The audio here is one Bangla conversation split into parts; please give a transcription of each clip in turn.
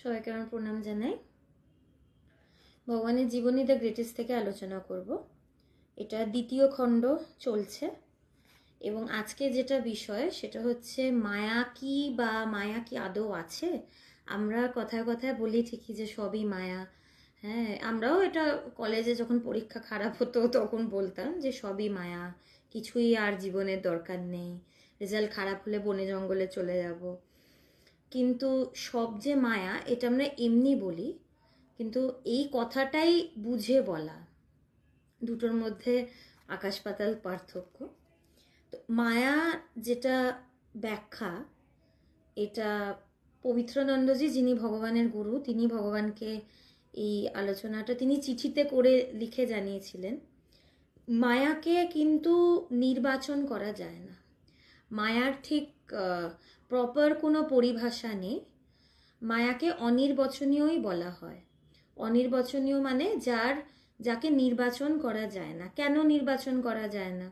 সবাইকে আমার প্রণাম জানাই। ভগবানের জীবনী দ্য গ্রেটেস্ট থেকে আলোচনা করব। এটা দ্বিতীয় খণ্ড চলছে এবং আজকে যেটা বিষয় সেটা হচ্ছে মায়া কি, বা মায়া কি আদৌ আছে। আমরা কথায় কথায় বলি ঠিকই যে সবই মায়া। হ্যাঁ, আমরাও এটা কলেজে যখন পরীক্ষা খারাপ হতো তখন বলতাম যে সবই মায়া, কিছুই আর জীবনের দরকার নেই, রেজাল্ট খারাপ হলে বনে জঙ্গলে চলে যাব। কিন্তু সব যে মায়া এটা আমরা এমনি বলি, কিন্তু এই কথাটাই বুঝে বলা, দুটোর মধ্যে আকাশ পাতাল পার্থক্য। তো মায়া যেটা ব্যাখ্যা, এটা পবিত্রানন্দজি, যিনি ভগবানের গুরু, তিনি ভগবানকে এই আলোচনাটা তিনি চিঠিতে করে লিখে জানিয়েছিলেন। মায়াকে কিন্তু নির্বাচন করা যায় না। মায়ার ঠিক প্রপার কোনো পরিভাষা নেই। মায়াকে অনির্বচনীয়ই বলা হয়। অনির্বচনীয় মানে যাকে নির্বাচন করা যায় না। কেন নির্বাচন করা যায় না?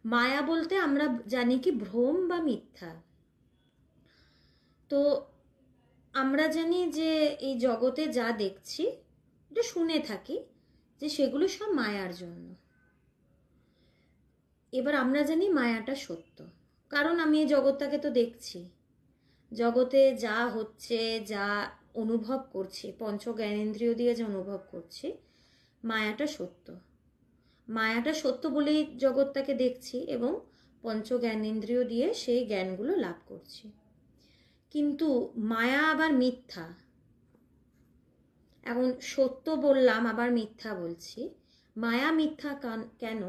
মায়া বলতে আমরা জানি কি ভ্রম বা মিথ্যা। তো আমরা জানি যে এই জগতে যা দেখছি, এটা শুনে থাকি যে সেগুলো সব মায়ার জন্য। এবার আমরা জানি মায়াটা সত্য, কারণ আমি এই জগৎটাকে তো দেখছি। জগতে যা হচ্ছে, যা অনুভব করছি, পঞ্চ জ্ঞানেন্দ্রিয় দিয়ে যে অনুভব করছি, মায়াটা সত্য। মায়াটা সত্য বলেই জগৎটাকে দেখছি এবং পঞ্চ জ্ঞানেন্দ্রিয় দিয়ে সেই জ্ঞানগুলো লাভ করছি। কিন্তু মায়া আবার মিথ্যা। এখন সত্য বললাম আবার মিথ্যা বলছি। মায়া মিথ্যা কেন?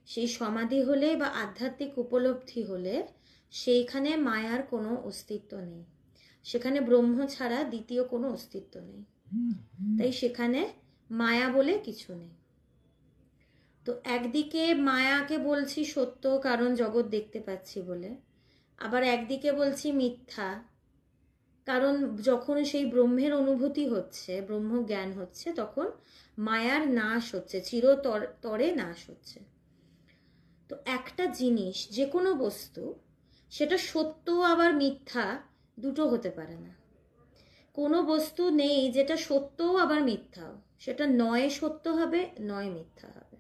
সেই সমাধি হলে বা আধ্যাত্মিক উপলব্ধি হলে সেইখানে মায়ার কোনো অস্তিত্ব নেই। সেখানে ব্রহ্ম ছাড়া দ্বিতীয় কোনো অস্তিত্ব নেই। তাই সেখানে মায়া বলে কিছু নেই। তো একদিকে মায়াকে বলছি সত্য, কারণ জগৎ দেখতে পাচ্ছি বলে। আবার একদিকে বলছি মিথ্যা, কারণ যখন সেই ব্রহ্মের অনুভূতি হচ্ছে, ব্রহ্ম জ্ঞান হচ্ছে, তখন মায়ার নাশ হচ্ছে, চিরতরে নাশ হচ্ছে। তো একটা জিনিস, যে কোনো বস্তু, সেটা সত্য আবার মিথ্যা দুটো হতে পারে না। কোনো বস্তু নেই যেটা সত্যও আবার মিথ্যাও। সেটা নয় সত্য হবে, নয় মিথ্যা হবে।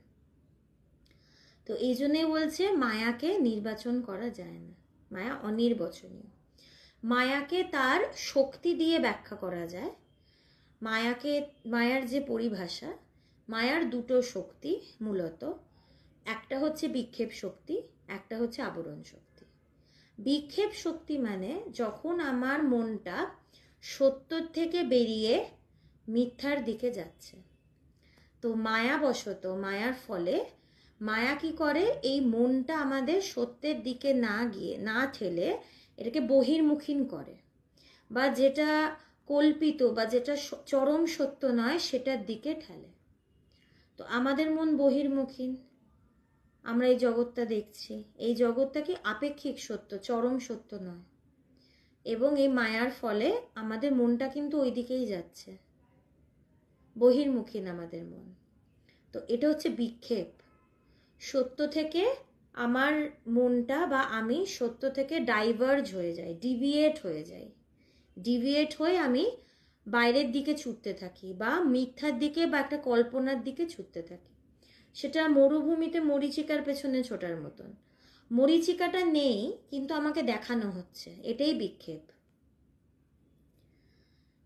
তো এই জন্যই বলছে মায়াকে নির্বাচন করা যায় না, মায়া অনির্বচনীয়। মায়াকে তার শক্তি দিয়ে ব্যাখ্যা করা যায়। মায়ার যে পরিভাষা, মায়ার দুটো শক্তি মূলত, একটা হচ্ছে বিক্ষেপ শক্তি, একটা হচ্ছে আবরণ শক্তি। বিক্ষেপ শক্তি মানে যখন আমার মনটা সত্যর থেকে বেরিয়ে মিথ্যার দিকে যাচ্ছে। তো মায়াবশত, মায়ার ফলে মায়া কি করে, এই মনটা আমাদের সত্যের দিকে না গিয়ে, না ঠেলে এটাকে বহির্মুখী করে, বা যেটা কল্পিত বা যেটা চরম সত্য নয় সেটার দিকে ঠেলে। তো আমাদের মন বহির্মুখী। আমরা এই জগৎটা দেখছি, এই জগৎটা কি আপেক্ষিক সত্য, চরম সত্য নয়। এবং এই মায়ার ফলে আমাদের মনটা কিন্তু ওই দিকেই যাচ্ছে, বহির্মুখী আমাদের মন। তো এটা হচ্ছে বিক্ষেপ। সত্য থেকে আমার মনটা বা আমি সত্য থেকে ডাইভার্জ হয়ে যাই, ডিভিয়েট হয়ে যাই। ডিভিয়েট হয়ে আমি বাইরের দিকে ছুটতে থাকি, বা মিথ্যার দিকে বা একটা কল্পনার দিকে ছুটতে থাকি। সেটা মরুভূমিতে মরীচিকার পেছনে ছোটার মতন। মরীচিকাটা নেই কিন্তু আমাকে দেখানো হচ্ছে, এটাই বিক্ষেপ।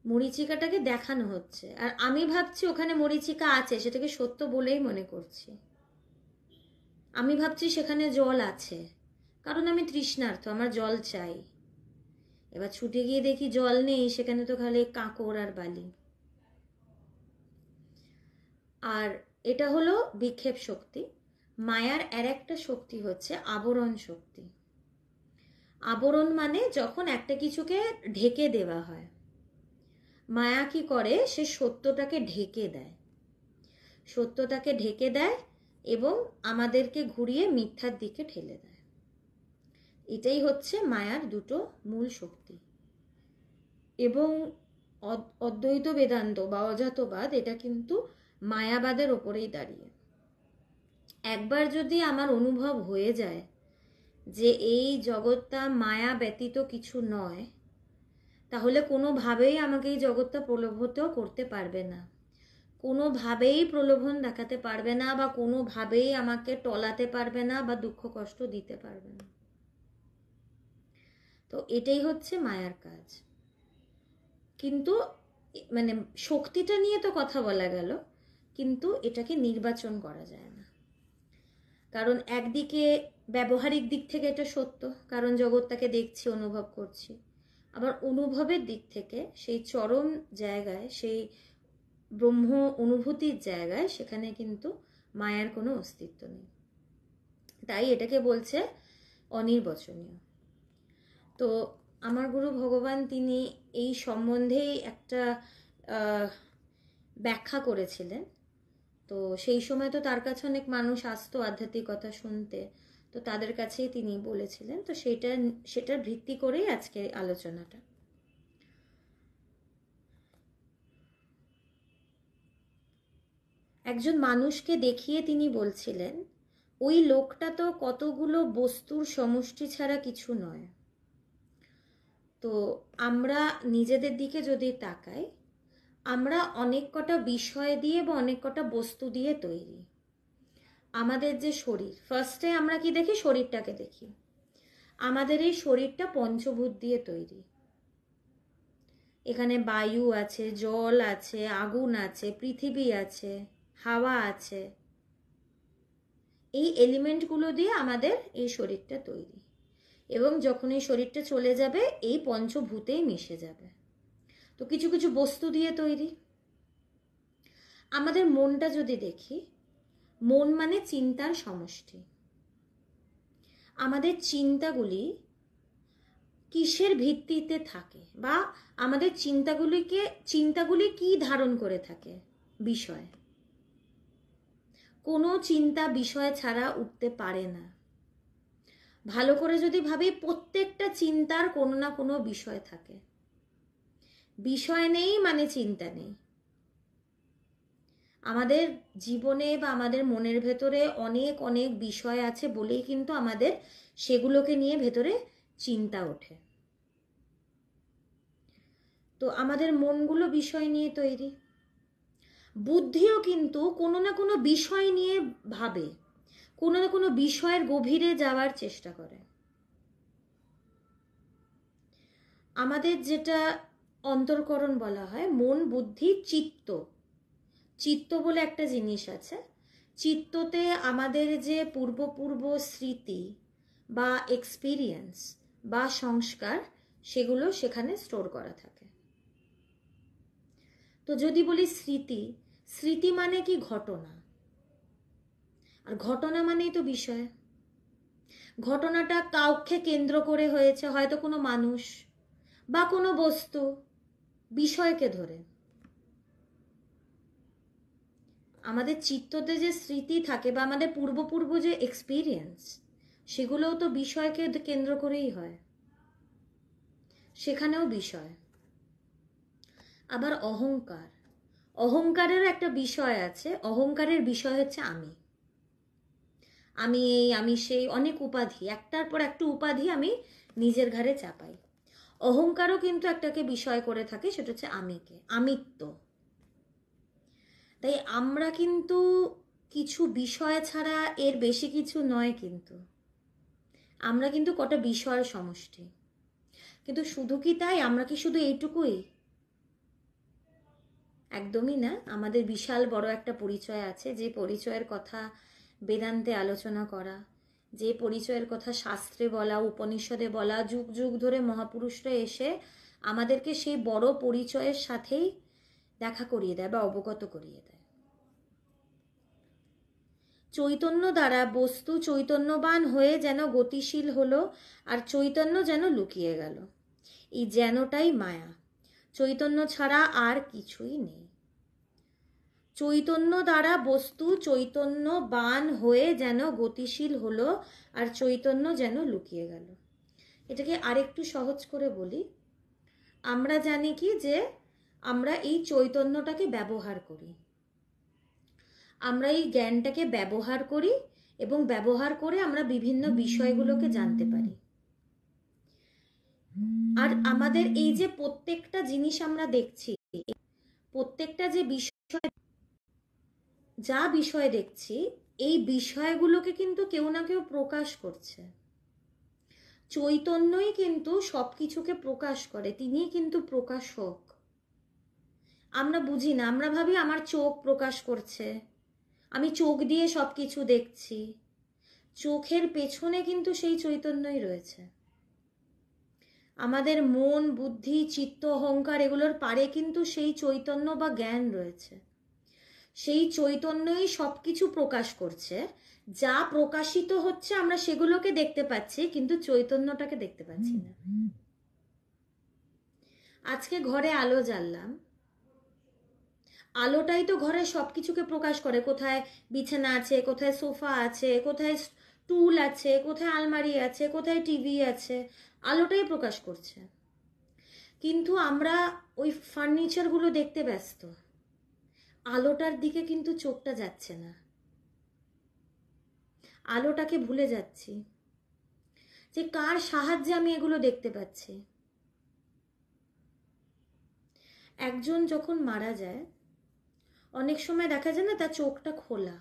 মরীচিকাটাকে দেখানো হচ্ছে আর আমি ভাবছি ওখানে মরীচিকা আছে, সেটাকে সত্য বলেই মনে করছি। আমি ভাবছি সেখানে জল আছে, কারণ আমি তৃষ্ণার্ত, আমার জল চাই। এবার ছুটে গিয়ে দেখি জল নেই, সেখানে তো খালি কাঁকড় আর বালি। আর এটা হলো বিক্ষেপ শক্তি। মায়ার আর একটা শক্তি হচ্ছে আবরণ শক্তি। আবরণ মানে যখন একটা কিছুকে ঢেকে দেওয়া হয়। মায়া কি করে, সে সত্যটাকে ঢেকে দেয়। সত্যটাকে ঢেকে দেয় এবং আমাদেরকে ঘুরিয়ে মিথ্যার দিকে ঠেলে দেয়। এটাই হচ্ছে মায়ার দুটো মূল শক্তি। এবং অদ্বৈত বেদান্ত বা অজাতবাদ, এটা কিন্তু মায়াবাদের ওপরেই দাঁড়িয়ে। একবার যদি আমার অনুভব হয়ে যায় যে এই জগৎটা মায়া ব্যতীত কিছু নয়, তাহলে কোনোভাবেই আমাকে এই জগৎটা প্রলোভিত করতে পারবে না, কোনোভাবেই প্রলোভন দেখাতে পারবে না, বা কোনোভাবেই আমাকে টলাতে পারবে না, বা দুঃখ কষ্ট দিতে পারবে না। তো এটাই হচ্ছে মায়ার কাজ। কিন্তু মানে শক্তিটা নিয়ে তো কথা বলা গেল, কিন্তু এটাকে নির্বাচন করা যায় না। কারণ একদিকে ব্যবহারিক দিক থেকে এটা সত্য, কারণ জগৎটাকে দেখছি, অনুভব করছি। আবার অনুভবের দিক থেকে সেই চরম জায়গায়, সেই ব্রহ্ম অনুভূতির জায়গায়, সেখানে কিন্তু মায়ার কোনো অস্তিত্ব নেই। তাই এটাকে বলছে অনির্বচনীয়। তো আমার গুরু ভগবান তিনি এই সম্বন্ধেই একটা ব্যাখ্যা করেছিলেন। তো সেই সময় তো তার কাছে অনেক মানুষ আসতো আধ্যাত্মিকতা শুনতে, তো তাদের কাছেই তিনি বলেছিলেন। তো সেটার ভিত্তি করেই আজকে আলোচনাটা। একজন মানুষকে দেখিয়ে তিনি বলছিলেন, ওই লোকটা তো কতগুলো বস্তুর সমষ্টি ছাড়া কিছু নয়। তো আমরা নিজেদের দিকে যদি তাকাই, আমরা অনেক কটা বিষয় দিয়ে বা অনেক কটা বস্তু দিয়ে তৈরি। আমাদের যে শরীর, ফার্স্টে আমরা কি দেখি? শরীরটাকে দেখি। আমাদের এই শরীরটা পঞ্চভূত দিয়ে তৈরি। এখানে বায়ু আছে, জল আছে, আগুন আছে, পৃথিবী আছে, হাওয়া আছে। এই এলিমেন্টগুলো দিয়ে আমাদের এই শরীরটা তৈরি, এবং যখন এই শরীরটা চলে যাবে এই পঞ্চভূতেই মিশে যাবে। তো কিছু কিছু বস্তু দিয়ে তৈরি। আমাদের মনটা যদি দেখি, মন মানে চিন্তার সমষ্টি। আমাদের চিন্তাগুলি কিসের ভিত্তিতে থাকে, বা আমাদের চিন্তাগুলি কি ধারণ করে থাকে? বিষয়। কোনো চিন্তা বিষয় ছাড়া উঠতে পারে না। ভালো করে যদি ভাবি, প্রত্যেকটা চিন্তার কোনো না কোনো বিষয় থাকে। বিষয় নেই মানে চিন্তা নেই। আমাদের জীবনে বা আমাদের মনের ভেতরে অনেক অনেক বিষয় আছে বলেই কিন্তু আমাদের সেগুলোকে নিয়ে ভেতরে চিন্তা ওঠে। তো আমাদের মনগুলো বিষয় নিয়ে তৈরি। বুদ্ধিও কিন্তু কোনো না কোনো বিষয় নিয়ে ভাবে, কোনো না কোনো বিষয়ের গভীরে যাওয়ার চেষ্টা করে। আমাদের যেটা অন্তর্করণ বলা হয়, মন, বুদ্ধি, চিত্ত। চিত্ত বলে একটা জিনিস আছে। চিত্ততে আমাদের যে পূর্ব স্মৃতি বা এক্সপিরিয়েন্স বা সংস্কার, সেগুলো সেখানে স্টোর করা থাকে। তো যদি বলি স্মৃতি, স্মৃতি মানে কি? ঘটনা। আর ঘটনা মানেই তো বিষয়। ঘটনাটা কাউকে কেন্দ্র করে হয়েছে, হয়তো কোনো মানুষ বা কোনো বস্তু, বিষয়কে ধরে। আমাদের চিত্ততে যে স্মৃতি থাকে বা আমাদের পূর্ব যে এক্সপিরিয়েন্স, সেগুলোও তো বিষয়কে কেন্দ্র করেই হয়। সেখানেও বিষয়। আবার অহংকার, অহংকারের একটা বিষয় আছে। অহংকারের বিষয় হচ্ছে আমি। আমি এই, আমি সেই, অনেক উপাধি, একটার পর একটা উপাধি আমি নিজের ঘাড়ে চাপাই। অহংকারও কিন্তু একটাকে বিষয় করে থাকে, সেটা হচ্ছে আমিকে, আমিত্ব। তাই আমরা কিন্তু কিছু বিষয় ছাড়া এর বেশি কিছু নয়। কিন্তু আমরা কিন্তু কটা বিষয়ের সমষ্টি। কিন্তু শুধু কি তাই? আমরা কি শুধু এইটুকুই? একদমই না। আমাদের বিশাল বড় একটা পরিচয় আছে, যে পরিচয়ের কথা বেদান্তে আলোচনা করা, যে পরিচয়ের কথা শাস্ত্রে বলা, উপনিষদে বলা, যুগ যুগ ধরে মহাপুরুষরা এসে আমাদেরকে সেই বড় পরিচয়ের সাথেই দেখা করিয়ে দেয় বা অবগত করিয়ে দেয়। চৈতন্য দ্বারা বস্তু চৈতন্যবান হয়ে যেন গতিশীল হলো, আর চৈতন্য যেন লুকিয়ে গেল। এই যেনটাই মায়া। চৈতন্য ছাড়া আর কিছুই নেই। চৈতন্য দ্বারা বস্তু চৈতন্যবান হয়ে যেন গতিশীল হলো, আর চৈতন্য যেন লুকিয়ে গেল। এটাকে আরেকটু সহজ করে বলি। আমরা জানি কি, যে আমরা এই চৈতন্যটাকে ব্যবহার করি। আমরা এই জ্ঞানটাকে ব্যবহার করি, এবং ব্যবহার করে আমরা বিভিন্ন বিষয়গুলোকে জানতে পারি। আর আমাদের এই যে প্রত্যেকটা জিনিস আমরা দেখছি, প্রত্যেকটা যে বিষয়, যা বিষয় দেখছি, এই বিষয়গুলোকে কিন্তু কেউ না কেউ প্রকাশ করছে। চৈতন্যই কিন্তু সবকিছুকে প্রকাশ করে, তিনিই কিন্তু প্রকাশক। আমরা বুঝি না, আমরা ভাবি আমার চোখ প্রকাশ করছে, আমি চোখ দিয়ে সবকিছু দেখছি। চোখের পেছনে কিন্তু সেই চৈতন্যই রয়েছে। আমাদের মন, বুদ্ধি, চিত্ত, অহংকার এগুলোর পারে কিন্তু সেই চৈতন্য বা জ্ঞান রয়েছে। সেই চৈতন্যই সবকিছু প্রকাশ করছে। যা প্রকাশিত হচ্ছে আমরা সেগুলোকে দেখতে পাচ্ছি, কিন্তু চৈতন্যটাকে দেখতে পাচ্ছি না। আজকে ঘরে আলো জ্বাললাম, আলোটাই তো ঘরে সবকিছুকে প্রকাশ করে। কোথায় বিছানা আছে, কোথায় সোফা আছে, কোথায় টুল আছে, কোথায় আলমারি আছে, কোথায় টিভি আছে, আলোটাই প্রকাশ করছে। কিন্তু আমরা ওই ফার্নিচারগুলো দেখতে ব্যস্ত, আলোটার দিকে কিন্তু চোখটা যাচ্ছে না, আলোটাকে ভুলে যাচ্ছি যে কার সাহায্যে আমি এগুলো দেখতে পাচ্ছি। একজন যখন মারা যায়, অনেক সময় দেখা যায় না তার চোখটা খোলা,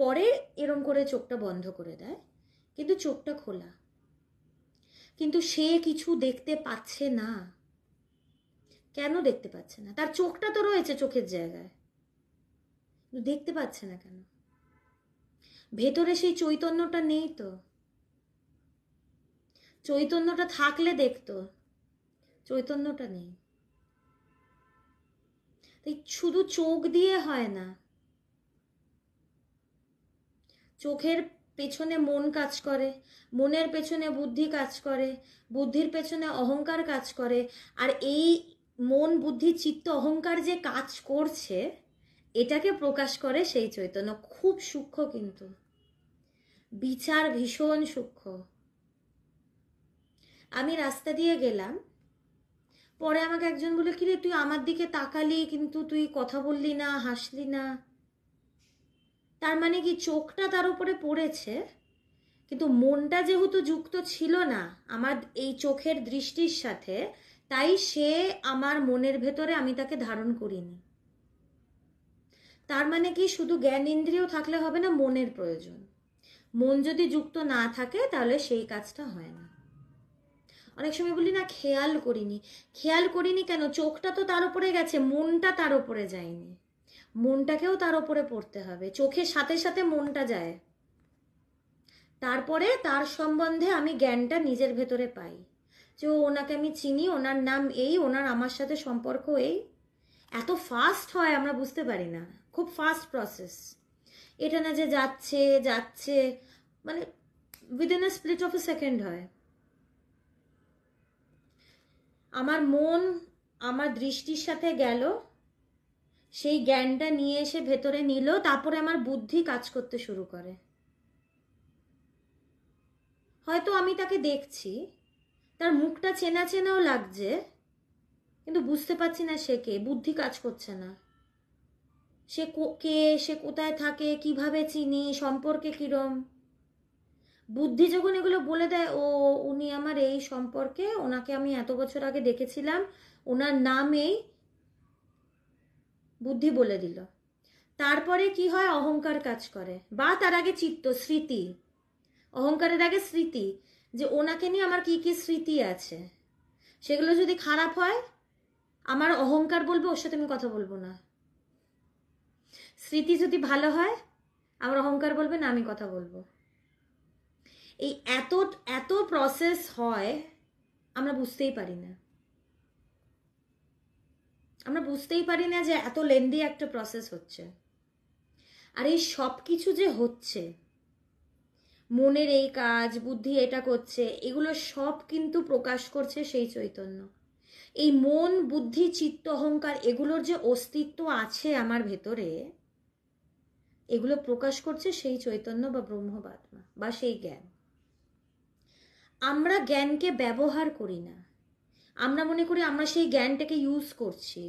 পরে এরম করে চোখটা বন্ধ করে দেয়, কিন্তু চোখটা খোলা, কিন্তু সে কিছু দেখতে পাচ্ছে না। কেন দেখতে পাচ্ছে না? তার চোখটা তো রয়েছে চোখের জায়গায়, দেখতে পাচ্ছে না কেন? ভেতরে সেই চৈতন্যটা নেই তো। চৈতন্যটা থাকলে দেখতো, চৈতন্যটা নেই। তাই শুধু চোখ দিয়ে হয় না, চোখের পেছনে মন কাজ করে, মনের পেছনে বুদ্ধি কাজ করে, বুদ্ধির পেছনে অহংকার কাজ করে। আর এই মন, বুদ্ধি, চিত্ত, অহংকার যে কাজ করছে, এটাকে প্রকাশ করে সেই চৈতন্য। খুব সূক্ষ্ম, কিন্তু বিচার ভীষণ সূক্ষ্ম। আমি রাস্তা দিয়ে গেলাম, পরে আমাকে একজন বলে, কিরে তুই আমার দিকে তাকালি কিন্তু তুই কথা বললি না, হাসলি না। তার মানে কি, চোখটা তার উপরে পড়েছে, কিন্তু মনটা যেহেতু যুক্ত ছিল না আমার এই চোখের দৃষ্টির সাথে, তাই সে আমার মনের ভেতরে, আমি তাকে ধারণ করিনি। তার মানে কি, শুধু জ্ঞান ইন্দ্রিয় থাকলে হবে না, মনের প্রয়োজন। মন যদি যুক্ত না থাকে তাহলে সেই কাজটা হয় না। অনেক সময় বলি না খেয়াল করিনি, খেয়াল করিনি কেন? চোখটা তো তার উপরে গেছে, মনটা তার উপরে যায়নি। মনটাকেও তার উপরে পড়তে হবে, চোখের সাথে সাথে মনটা যায়, তারপরে তার সম্বন্ধে আমি জ্ঞানটা নিজের ভেতরে পাই, যে ওনাকে আমি চিনি, ওনার নাম এই, ওনার আমার সাথে সম্পর্ক এই। এত ফাস্ট হয় আমরা বুঝতে পারি না, খুব ফাস্ট প্রসেস। এটা না যে যাচ্ছে যাচ্ছে, মানে within a split of A second হয়। আমার মন আমার দৃষ্টির সাথে গেল, সেই জ্ঞানটা নিয়ে এসে ভেতরে নিল, তারপরে আমার বুদ্ধি কাজ করতে শুরু করে। হয়তো আমি তাকে দেখছি, তার মুখটা চেনা চেনাও লাগছে, কিন্তু বুঝতে পারছি না সে কে, বুদ্ধি কাজ করছে না। সে কে, সে কোথায় থাকে, কিভাবে চিনি, সম্পর্কে কিরম। বুদ্ধি যখন এগুলো বলে দেয়, ও উনি আমার এই সম্পর্কে, ওনাকে আমি এত বছর আগে দেখেছিলাম, ওনার নাম এই, বুদ্ধি বলে দিল। তারপরে কি হয়, অহংকার কাজ করে, বা তার আগে চিত্ত, স্মৃতি। অহংকারের আগে স্মৃতি, যে ওনাকে নিয়ে আমার কি কি স্মৃতি আছে, সেগুলো যদি খারাপ হয় আমার অহংকার বলবে ওর সাথে আমি কথা বলবো না। স্মৃতি যদি ভালো হয় আমার অহংকার বলবে না, আমি কথা বলবো। এই এত এত প্রসেস হয়, আমরা বুঝতেই পারি না। আমরা বুঝতেই পারি না যে এত লেন্দি একটা প্রসেস হচ্ছে। আর এই সব কিছু যে হচ্ছে, মনের এই কাজ, বুদ্ধি এটা করছে, এগুলো সব কিন্তু প্রকাশ করছে সেই চৈতন্য। এই মন, বুদ্ধি, চিত্ত, অহংকার এগুলোর যে অস্তিত্ব আছে আমার ভেতরে, এগুলো প্রকাশ করছে সেই চৈতন্য বা ব্রহ্ম বা আত্মা বা সেই জ্ঞান। আমরা জ্ঞানকে ব্যবহার করি না, আমরা মনে করি আমরা সেই জ্ঞানটাকে ইউজ করছি।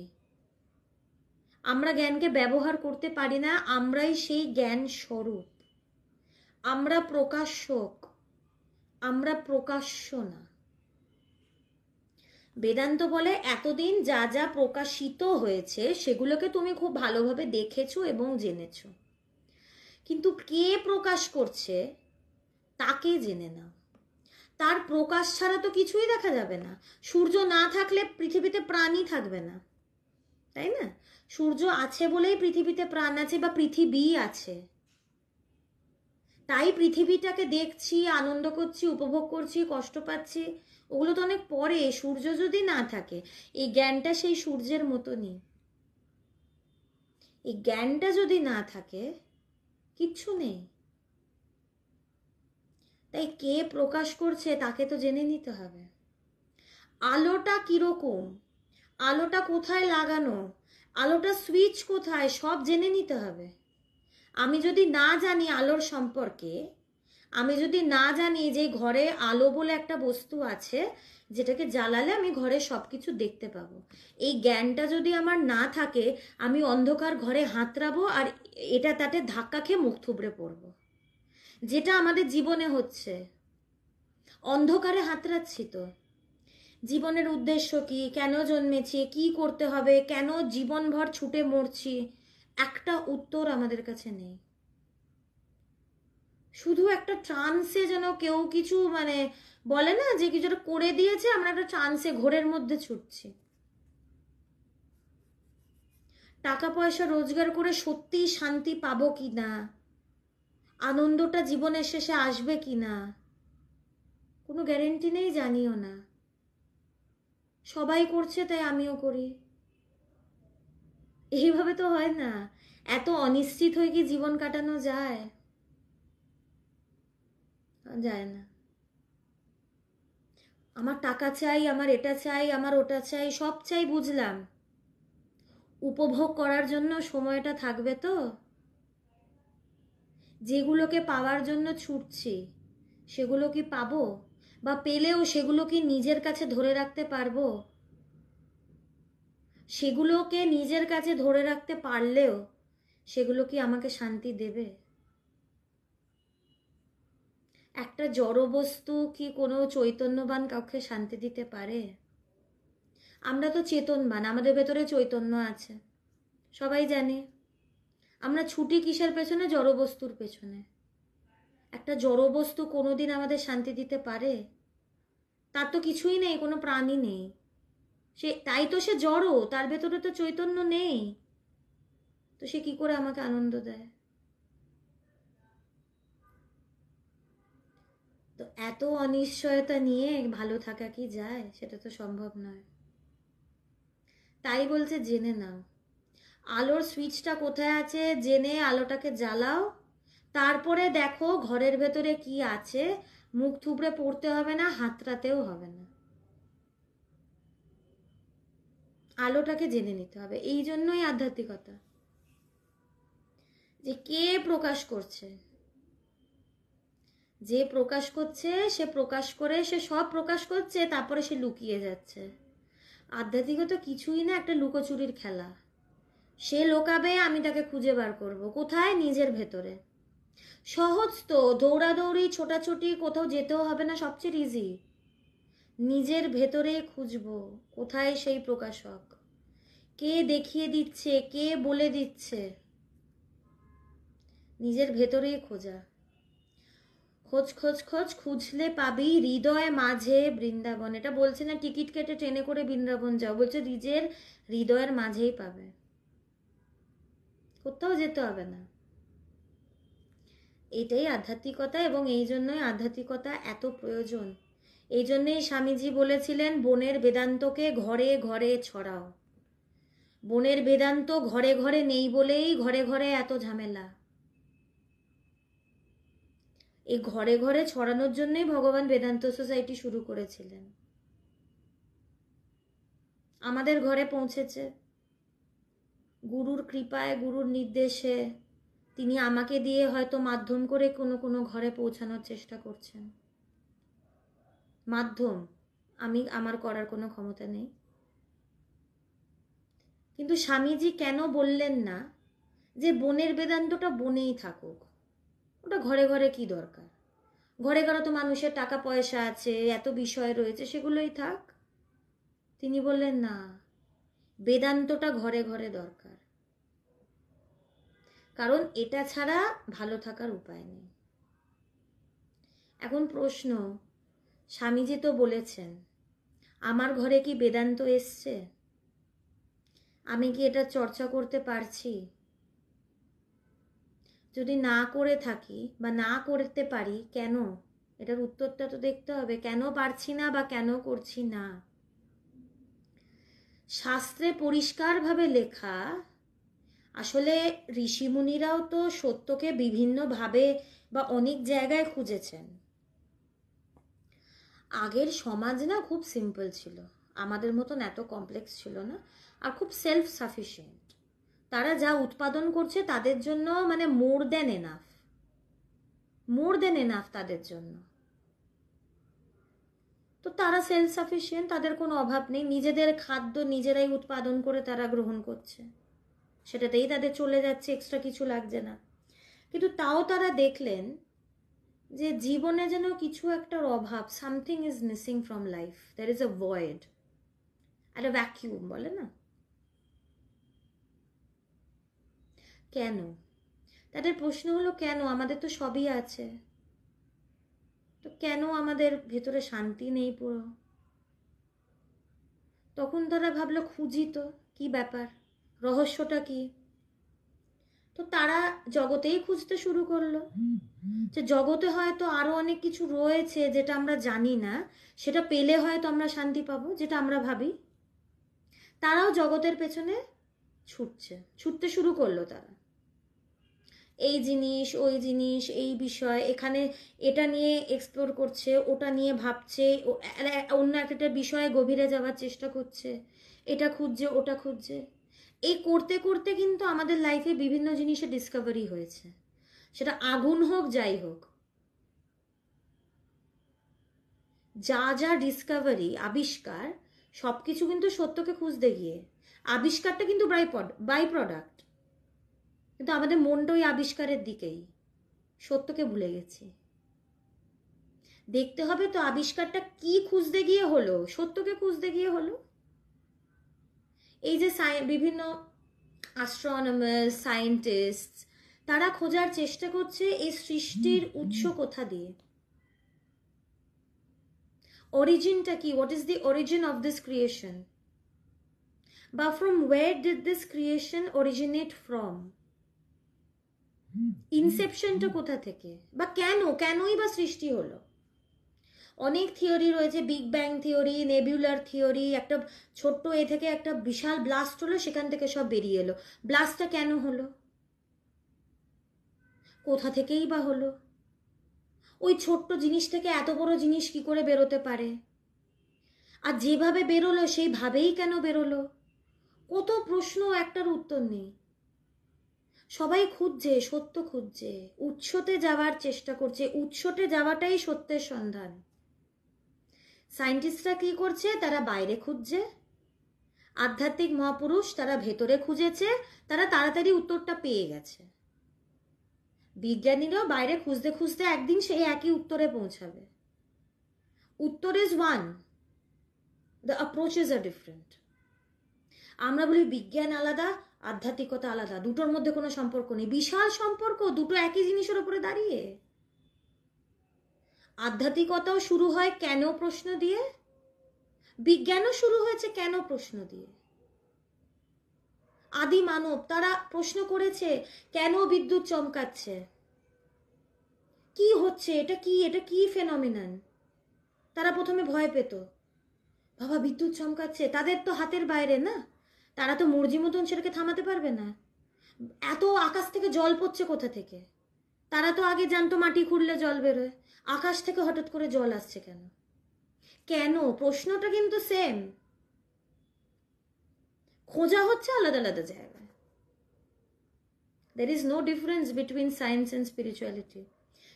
আমরা জ্ঞানকে ব্যবহার করতে পারি না, আমরাই সেই জ্ঞান স্বরূপ। আমরা প্রকাশক, আমরা প্রকাশ্য না। বেদান্ত বলে এতদিন যা যা প্রকাশিত হয়েছে সেগুলোকে তুমি খুব ভালোভাবে দেখেছো এবং জেনেছো, কিন্তু কে প্রকাশ করছে তাকে জেনে নাও। তার প্রকাশ ছাড়া তো কিছুই দেখা যাবে না। সূর্য না থাকলে পৃথিবীতে প্রাণই থাকবে না, তাই না? সূর্য আছে বলেই পৃথিবীতে প্রাণ আছে বা পৃথিবী আছে। তাই পৃথিবীটাকে দেখছি, আনন্দ করছি, উপভোগ করছি, কষ্ট পাচ্ছি, ওগুলো তো অনেক পরে। সূর্য যদি না থাকে, এই জ্ঞানটা সেই সূর্যের মতনই। এই জ্ঞানটা যদি না থাকে কিচ্ছু নেই। তাই কে প্রকাশ করছে তাকে তো জেনে নিতে হবে। আলোটা কিরকম, আলোটা কোথায় লাগানো, আলোটা সুইচ কোথায়, সব জেনে নিতে হবে। আমি যদি না জানি আলোর সম্পর্কে, আমি যদি না জানি যে ঘরে আলো বলে একটা বস্তু আছে যেটাকে জ্বালালে আমি ঘরে সব কিছু দেখতে পাবো, এই জ্ঞানটা যদি আমার না থাকে, আমি অন্ধকার ঘরে হাতড়াবো আর এটা তাতে ধাক্কা খেয়ে মুখ থুবড়ে পড়বো, যেটা আমাদের জীবনে হচ্ছে। অন্ধকারে হাতড়াচ্ছি তো। জীবনের উদ্দেশ্য কি, কেন জন্মেছি, কি করতে হবে, কেন জীবনভর ছুটে মরছি, একটা উত্তর আমাদের কাছে নেই। শুধু একটা ট্রান্সে যেন কেউ কিছু বলে না যে কিছুটা করে দিয়েছে, আমরা একটা ট্রান্সে ঘোরের মধ্যে ছুটছি। টাকা পয়সা রোজগার করে সত্যি শান্তি পাবো কি না, আনন্দটা জীবনের শেষে আসবে কি না, কোনো গ্যারেন্টি নেই, জানিও না। সবাই করছে তাই আমিও করি, এইভাবে তো হয় না। এত অনিশ্চিত হয়ে কি জীবন কাটানো যায়? যায় না। আমার টাকা চাই, আমার এটা চাই, আমার ওটা চাই, সব চাই, বুঝলাম। উপভোগ করার জন্য সময়টা থাকবে তো? যেগুলোকে পাওয়ার জন্য ছুটছি সেগুলো কি পাবো? বা পেলেও সেগুলো কি নিজের কাছে ধরে রাখতে পারবো? সেগুলোকে নিজের কাছে ধরে রাখতে পারলেও সেগুলো কি আমাকে শান্তি দেবে? একটা জড় বস্তু কি কোনো চৈতন্যবান কাউকে শান্তি দিতে পারে? আমরা তো চেতনবান, আমাদের ভেতরে চৈতন্য আছে, সবাই জানে। আমরা ছুটি কিসের পেছনে? জড় বস্তুর পেছনে। একটা জড় বস্তু কোনোদিন আমাদের শান্তি দিতে পারে? তার তো কিছুই নেই, কোনো প্রাণী নেই, সে তাই তো সে জড়, তার ভেতরে তো চৈতন্য নেই, তো সে কি করে আমাকে আনন্দ দেয়? তো এত অনিশ্চয়তা নিয়ে ভালো থাকা কি যায়? সেটা তো সম্ভব নয়। তাই বলছে জেনে নাও, আলোর সুইচটা কোথায় আছে, জেনে আলোটাকে জ্বালাও, তারপরে দেখো ঘরের ভেতরে কি আছে। মুখ থুবড়ে পড়তে হবে না, হাতড়াতেও হবে না, আলোটাকে জেনে নিতে হবে। এই জন্যই আধ্যাত্মিকতা, যে কে প্রকাশ করছে। যে প্রকাশ করছে সে প্রকাশ করে, সে সব প্রকাশ করছে, তারপরে সে লুকিয়ে যাচ্ছে। আধ্যাত্মিকতা কিছুই না, একটা লুকোচুরির খেলা। সে লোকাবে, আমি তাকে খুঁজে বার করব। কোথায়? নিজের ভেতরে। সহজ তো, দৌড়াদৌড়ি ছোটাছুটি কোথাও যেতেও হবে না, সবচেয়ে ইজি। নিজের ভেতরে খুঁজবো কোথায় সেই প্রকাশক, কে দেখিয়ে দিচ্ছে, কে বলে দিচ্ছে। নিজের ভেতরেই খোঁজা। খোঁজ খোঁজ খোঁজ, খুঁজলে পাবি হৃদয় মাঝে বৃন্দাবন। এটা বলছে না টিকিট কেটে ট্রেনে করে বৃন্দাবন যাও, বলছে নিজের হৃদয়ের মাঝেই পাবে, কোথাও যেতে হবে না। এটাই আধ্যাত্মিকতা, এবং এই জন্যই আধ্যাত্মিকতা এত প্রয়োজন। এই জন্যই স্বামীজি বলেছিলেন বনের বেদান্তকে ঘরে ঘরে ছড়াও। বনের বেদান্ত ঘরে ঘরে নেই বলেই ঘরে ঘরে এত ঝামেলা। এই ঘরে ঘরে ছড়ানোর জন্যই ভগবান বেদান্ত সোসাইটি শুরু করেছিলেন। আমাদের ঘরে পৌঁছেছে গুরুর কৃপায়, গুরুর নির্দেশে। তিনি আমাকে দিয়ে হয়তো মাধ্যম করে কোনো কোনো ঘরে পৌঁছানোর চেষ্টা করছেন। মাধ্যম, আমি আমার করার কোনো ক্ষমতা নেই। কিন্তু স্বামীজি কেন বললেন না যে বনের বেদান্তটা বনেই থাকুক, ওটা ঘরে ঘরে কি দরকার? ঘরে ঘরে তো মানুষের টাকা পয়সা আছে, এত বিষয় রয়েছে, সেগুলোই থাক। তিনি বললেন না, বেদান্তটা ঘরে ঘরে দরকার, কারণ এটা ছাড়া ভালো থাকার উপায় নেই। এখন প্রশ্ন, স্বামীজি তো বলেছেন, আমার ঘরে কি বেদান্ত এসছে? আমি কি এটা চর্চা করতে পারছি? যদি না করে থাকি বা না করতে পারি, কেন? এটার উত্তরটা তো দেখতে হবে, কেন পারছি না বা কেন করছি না। শাস্ত্রে পরিষ্কারভাবে লেখা, আসলে ঋষিমুনিরাও তো সত্যকে বিভিন্নভাবে বা অনেক জায়গায় খুঁজেছেন। আগের সমাজ না খুব সিম্পল ছিল, আমাদের মতন এত কমপ্লেক্স ছিল না, আর খুব সেলফ সাফিসিয়েন্ট। তারা যা উৎপাদন করছে তাদের জন্য মানে মোর দেন এনাফ তাদের জন্য। তো তারা সেলফ সাফিসিয়েন্ট, তাদের কোনো অভাব নেই, নিজেদের খাদ্য নিজেরাই উৎপাদন করে তারা গ্রহণ করছে, সেটাতেই তাদের চলে যাচ্ছে, এক্সট্রা কিছু লাগছে না। কিন্তু তাও তারা দেখলেন যে জীবনে যেন কিছু একটার অভাব, something is missing from life, there is a void, একটা ভ্যাকিউম বলে না। কেন? তাদের প্রশ্ন হলো, কেন? আমাদের তো সবই আছে, তো কেন আমাদের ভেতরে শান্তি নেই পুরো? তখন তারা ভাবলো, খুঁজি তো, কি ব্যাপার, রহস্যটা কি? তো তারা জগতেই খুঁজতে শুরু করলো, যে জগতে হয়তো আরো অনেক কিছু রয়েছে যেটা আমরা জানি না, সেটা পেলে হয়তো আমরা শান্তি পাবো, যেটা আমরা ভাবি। তারাও জগতের পেছনে ছুটতে শুরু করলো। তারা এই জিনিস, ওই জিনিস, এই বিষয়, এখানে এটা নিয়ে এক্সপ্লোর করছে, ওটা নিয়ে ভাবছে, অন্য একটা বিষয়ে গভীরে যাওয়ার চেষ্টা করছে, এটা খুঁজছে, ওটা খুঁজছে। এই করতে করতে কিন্তু আমাদের লাইফে বিভিন্ন জিনিসের ডিসকভারি হয়েছে, সেটা আগুন হোক, যাই হোক। যা যা ডিসকভারি, আবিষ্কার, সবকিছু কিন্তু সত্যকে খুঁজতে গিয়ে। আবিষ্কারটা কিন্তু বাই প্রোডাক্ট, কিন্তু আমাদের মনটা ওই আবিষ্কারের দিকেই, সত্যকে ভুলে গেছি। দেখতে হবে তো আবিষ্কারটা কি খুঁজতে গিয়ে হলো, সত্যকে খুঁজতে গিয়ে হলো। এই যে বিভিন্ন অ্যাস্ট্রোনমার, সায়েন্টিস্ট, তারা খোঁজার চেষ্টা করছে এই সৃষ্টির উৎস কোথা দিয়ে, অরিজিনটা কি, what is the origin of this creation, বা from where did this creation originate from, ইনসেপশনটা কোথা থেকে, বা কেনই বা সৃষ্টি হলো। অনেক থিওরি রয়েছে, বিগ ব্যাং থিওরি, নেবিউলার থিওরি, একটা ছোট্ট থেকে একটা বিশাল ব্লাস্ট হলো, সেখান থেকে সব বেরিয়ে এলো। ব্লাস্টটা কেন হলো, কোথা থেকেই বা হলো, ওই ছোট্ট জিনিস থেকে এত বড় জিনিস কি করে বেরোতে পারে, আর যেভাবে বেরোলো সেইভাবেই কেন বেরোলো? কত প্রশ্ন, একটার উত্তর নেই। সবাই খুঁজছে, সত্য খুঁজছে, উৎসতে যাওয়ার চেষ্টা করছে, উৎসতে যাওয়াটাই সত্যের সন্ধান। সায়েন্টিস্টরা কি করছে, তারা বাইরে খুঁজছে, আধ্যাত্মিক মহাপুরুষ তারা ভেতরে খুঁজেছে, তারা তাড়াতাড়ি উত্তরটা পেয়ে গেছে। বিজ্ঞানীরাও বাইরে খুঁজতে খুঁজতে একদিন সেই একই উত্তরে পৌঁছাবে। উত্তর is one, the approaches are different. আমরা বলি বিজ্ঞান আলাদা, আধ্যাত্মিকতা আলাদা, দুটোর মধ্যে কোনো সম্পর্ক নেই। বিশাল সম্পর্ক, দুটো একই জিনিসের উপরে দাঁড়িয়ে। আধ্যাত্মিকতাও শুরু হয় কেন প্রশ্ন দিয়ে, বিজ্ঞানও শুরু হয়েছে কেন প্রশ্ন দিয়ে। আদি মানব তারা প্রশ্ন করেছে, কেন বিদ্যুৎ চমকাচ্ছে, কি হচ্ছে, এটা কি ফেনোমেনন। তারা প্রথমে ভয় পেত, বাবা বিদ্যুৎ চমকাচ্ছে, তাদের তো হাতের বাইরে না, তারা তো মর্জি মতন সেটাকে থামাতে পারবে না। এত আকাশ থেকে জল পড়ছে কোথা থেকে, তারা তো আগে জানতো মাটি খুঁড়লে জল বেরোয়, আকাশ থেকে হঠাৎ করে জল আসছে কেন? কেন প্রশ্নটা কিন্তু সেম, খোঁজা হচ্ছে আলাদা আলাদা জায়গায়। There is no difference between science and spirituality.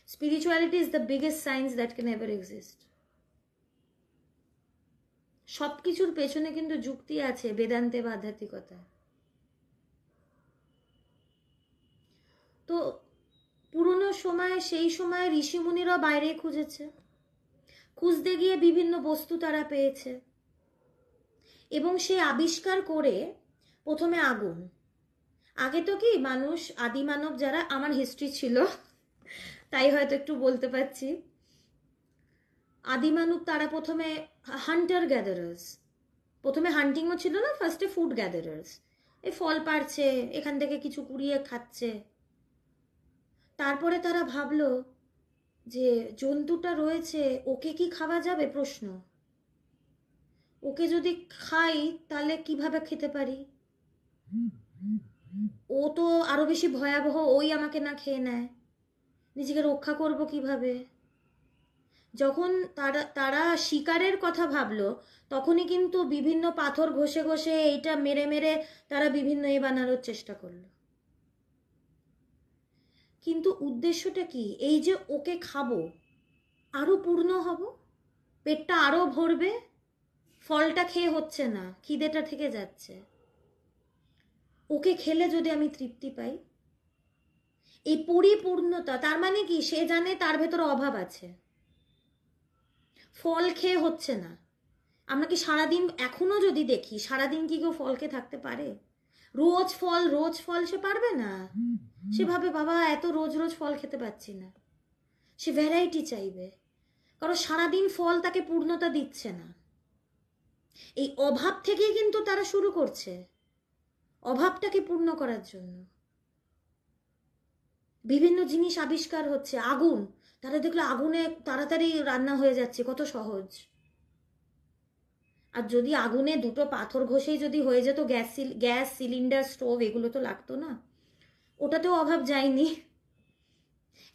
Spirituality is the biggest science that can ever exist. সবকিছুর পেছনে কিন্তু যুক্তি আছে বেদান্তে বা আধ্যাত্মিকতায়। তো পুরনো সময়ে, সেই সময় ঋষিমুনিরা বাইরে খুঁজেছে, খুঁজতে গিয়ে বিভিন্ন বস্তু তারা পেয়েছে। এবং সে আবিষ্কার করে প্রথমে আগুন। আগে তো কি মানুষ, আদি মানব যারা, আমার হিস্ট্রি ছিল তাই হয়তো একটু বলতে পারছি, আদি মানব তারা প্রথমে হান্টার গ্যাদারার্স, প্রথমে হান্টিংও ছিল না, ফার্স্টে ফুড গ্যাদারার্স, এই ফল পাড়ছে, এখান থেকে কিছু কুড়িয়ে খাচ্ছে। তারপরে তারা ভাবলো যে জন্তুটা রয়েছে, ওকে কি খাওয়া যাবে, প্রশ্ন, ওকে যদি খাই তাহলে কিভাবে খেতে পারি, ও তো আরো বেশি ভয়াবহ, ওই আমাকে না খেয়ে নেয়, নিজেকে রক্ষা করব কিভাবে। যখন তারা তারা শিকারের কথা ভাবলো, তখনই কিন্তু বিভিন্ন পাথর ঘষে ঘষে এইটা মেরে মেরে তারা বিভিন্ন বানানোর চেষ্টা করলো। কিন্তু উদ্দেশ্যটা কি, এই যে ওকে খাবো, আরো পূর্ণ হব, পেটটা আরো ভরবে, ফলটা খেয়ে হচ্ছে না, খিদেটা থেকে যাচ্ছে, ওকে খেলে যদি আমি তৃপ্তি পাই, এই পরিপূর্ণতা, তার মানে কি, সে জানে তার ভেতরে অভাব আছে, ফল খেয়ে হচ্ছে না। আমরা কি সারাদিন, এখনো যদি দেখি, সারাদিন কি কেউ ফল খেয়ে থাকতে পারে? রোজ ফল সে পারবে না। সে ভাবে বাবা এত রোজ রোজ ফল খেতে পাচ্ছি না, সে ভ্যারাইটি চাইবে, কারণ সারাদিন ফল তাকে পূর্ণতা দিচ্ছে না। এই অভাব থেকেই কিন্তু তারা শুরু করছে, অভাবটাকে পূর্ণ করার জন্য বিভিন্ন জিনিস আবিষ্কার হচ্ছে। আগুন, তারা দেখলো আগুনে তাড়াতাড়ি রান্না হয়ে যাচ্ছে, কত সহজ। আর যদি আগুনে দুটো পাথর ঘষেই যদি হয়ে যেত, গ্যাস সিলিন্ডার, স্টোভ, এগুলো তো লাগতো না, ওটাতেও অভাব যায়নি।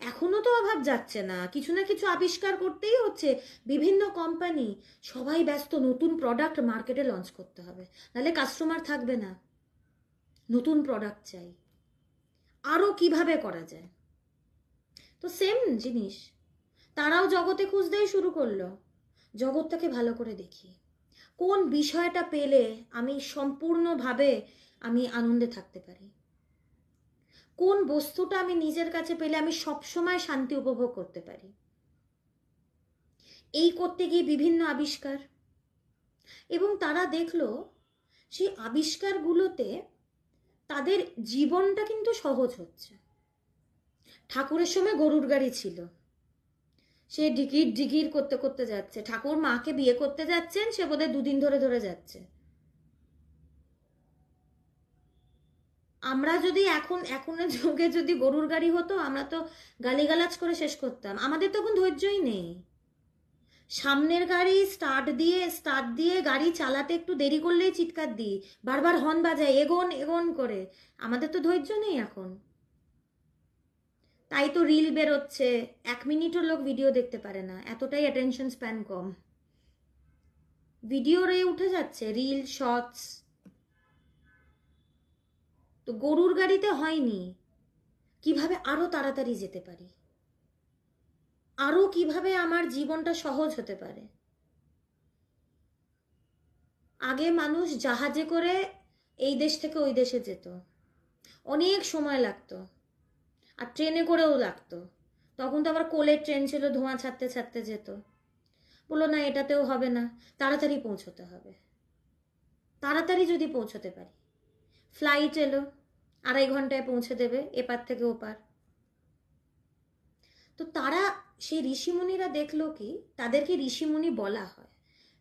এখনো তো অভাব যাচ্ছে না, কিছু না কিছু আবিষ্কার করতেই হচ্ছে। বিভিন্ন কোম্পানি সবাই ব্যস্ত, নতুন প্রোডাক্ট মার্কেটে লঞ্চ করতে হবে, নাহলে কাস্টমার থাকবে না, নতুন প্রোডাক্ট চাই, আরো কিভাবে করা যায়। তো সেম জিনিস তারাও জগতে খুঁজতেই শুরু করলো, জগৎটাকে ভালো করে দেখি, কোন বিষয়টা পেলে আমি সম্পূর্ণভাবে আমি আনন্দে থাকতে পারি, কোন বস্তুটা আমি নিজের কাছে পেলে আমি সবসময় শান্তি উপভোগ করতে পারি। এই করতে গিয়ে বিভিন্ন আবিষ্কার, এবং তারা দেখলো সেই আবিষ্কারগুলোতে তাদের জীবনটা কিন্তু সহজ হচ্ছে। ঠাকুরের সময় গরুর গাড়ি ছিল, সে ডিকির ডিকির করতে করতে যাচ্ছে, ঠাকুর মাকে বিয়ে করতে যাচ্ছেন, সে বোধহয় 2 দিন ধরে ধরে যাচ্ছে। আমরা যদি এখনের যুগে যদি গরুর গাড়ি হতো, আমরা তো গালিগালাজ করে শেষ করতাম, আমাদের তখন ধৈর্যই নেই। সামনের গাড়ি স্টার্ট দিয়ে গাড়ি চালাতে একটু দেরি করলেই চিৎকার দিই, বারবার হর্ন বাজায়, এগোন এগোন করে, আমাদের তো ধৈর্য নেই এখন। তাই তো রিল বেরোচ্ছে, 1 মিনিটও লোক ভিডিও দেখতে পারে না, এতটাই অ্যাটেনশন স্প্যান কম, ভিডিও রে উঠে যাচ্ছে, রিল, শর্টস। তো গরুর গাড়িতে হয়নি, কিভাবে আরো তাড়াতাড়ি যেতে পারি, আরো কিভাবে আমার জীবনটা সহজ হতে পারে। আগে মানুষ জাহাজে করে এই দেশ থেকে ওই দেশে যেত, অনেক সময় লাগতো, আর ট্রেনে করেও লাগতো। তখন তো আবার কোলের ট্রেন ছিল, ধোঁয়া ছাড়তে ছাড়তে যেত। বললো না, এটাতেও হবে না, তাড়াতাড়ি পৌঁছতে হবে, তাড়াতাড়ি যদি পৌঁছতে পারি। ফ্লাইট এলো, 2.5 ঘন্টায় পৌঁছে দেবে এপার থেকে ওপার। তো তারা, সেই ঋষিমুনিরা দেখলো কি, তাদেরকে ঋষিমুনি বলা হয়।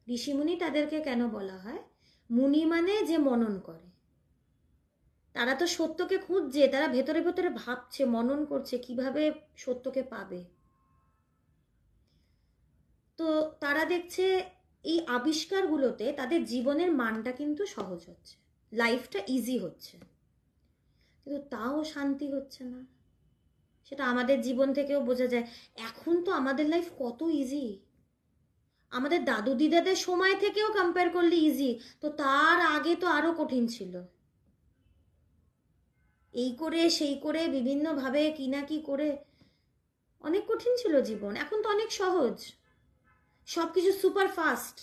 ঋষিমুনি তাদেরকে কেন বলা হয়? মুনি মানে যে মনন করে। তারা তো সত্যকে খুঁজছে, তারা ভেতরে ভেতরে ভাবছে, মনন করছে কিভাবে সত্যকে পাবে। তো তারা দেখছে এই আবিষ্কারগুলোতে তাদের জীবনের মানটা কিন্তু সহজ হচ্ছে, লাইফটা ইজি হচ্ছে, কিন্তু তাও শান্তি হচ্ছে না। সেটা আমাদের জীবন থেকেও বোঝা যায়। এখন তো আমাদের লাইফ কত ইজি, আমাদের দাদু দিদাদের সময় থেকেও কম্পেয়ার করলে ইজি, তো তার আগে তো আরো কঠিন ছিল। এই করে সেই করে বিভিন্নভাবে কি না কি করে অনেক কঠিন ছিল জীবন। এখন তো অনেক সহজ, সবকিছু সুপার ফাস্ট।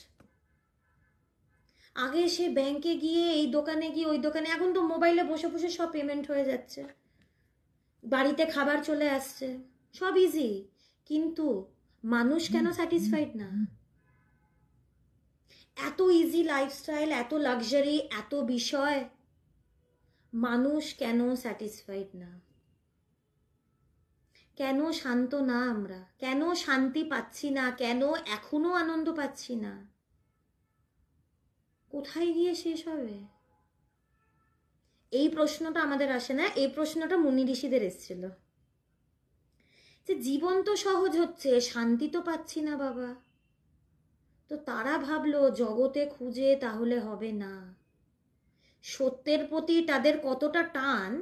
আগে সে ব্যাংকে গিয়ে, এই দোকানে গিয়ে, ওই দোকানে, এখন তো মোবাইলে বসে বসে সব পেমেন্ট হয়ে যাচ্ছে, বাড়িতে খাবার চলে আসছে, সব ইজি। কিন্তু মানুষ কেন স্যাটিসফাইড না? এত ইজি লাইফস্টাইল, এত লাক্সারি, এত বিষয়, মানুষ কেন স্যাটিসফাইড না? কেন শান্ত না আমরা? কেন শান্তি পাচ্ছি না? কেন এখনো আনন্দ পাচ্ছি না? কোথায় গিয়ে শেষ হবে? এই প্রশ্নটা আমাদের আসে না, এই প্রশ্নটা মুনি ঋষিদের এসেছিল যে জীবন তো সহজ হচ্ছে, শান্তি তো পাচ্ছি না বাবা। তো তারা ভাবলো জগতে খুঁজে তাহলে হবে না। সত্যের প্রতি তাদের কতটা টান,